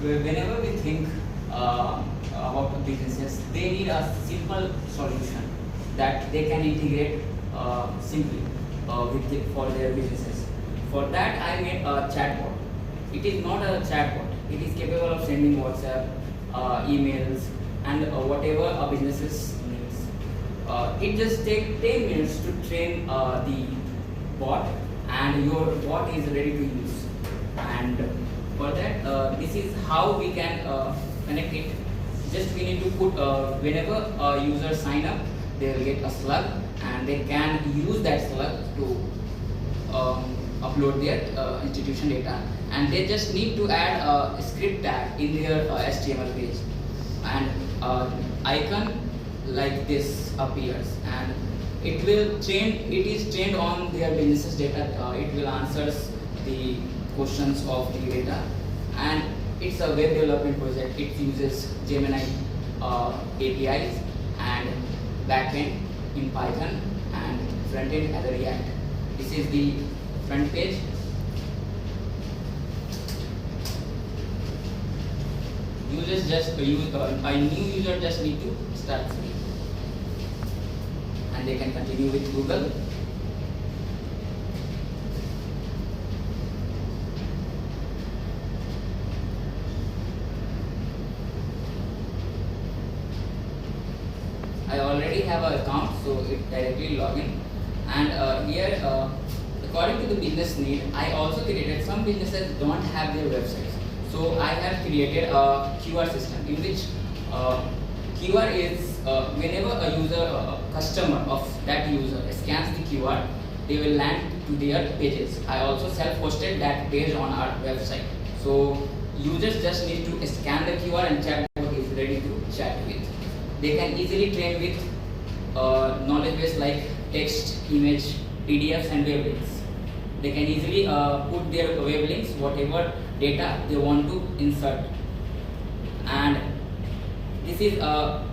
whenever we think about businesses, they need a simple solution that they can integrate simply for their businesses. For that, I made a chatbot. It is not a chatbot. It is capable of sending WhatsApp, emails, and whatever a businesses needs. It just takes 10 minutes to train the bot, and your bot is ready to use. And for that, this is how we can connect it. Just we need to put whenever a user sign up, they will get a slug, and they can use that slug to upload their institution data, and they just need to add a script tag in their HTML page, and icon like this appears, and it is trained on their business data. It will answers the questions of the data, and it's a web development project. It uses Gemini APIs and backend in Python and frontend as a React. This is the front page. Users just use a new user just need to start free, and they can continue with Google. I already have an account, so it directly log in, and here according to the business need, I also created, some businesses don't have their websites, so I have created a QR system in which QR is whenever a user, customer of that user scans the QR, they will land to their pages. I also self-hosted that page on our website, so users just need to scan the QR and chatbot is ready to chat with. They can easily train with knowledge base like text, image, PDFs, and web links. They can easily put their web links, whatever data they want to insert. And this is a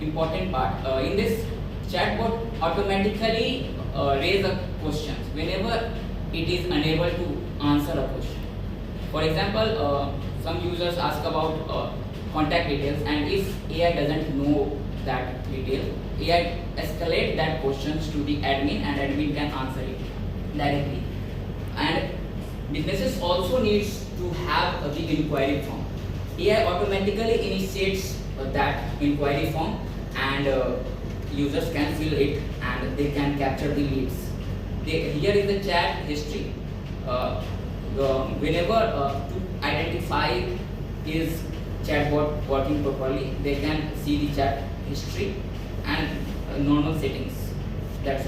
important part. In this, chatbot automatically raise a questions whenever it is unable to answer a question. For example, some users ask about contact details, and if AI doesn't know that detail, AI escalate that questions to the admin, and admin can answer it directly. And businesses also needs to have the inquiry form. AI automatically initiates that inquiry form, and users can fill it, and they can capture the leads. Here is the chat history. Whenever to identify is chatbot working properly, they can see the chat history and normal settings.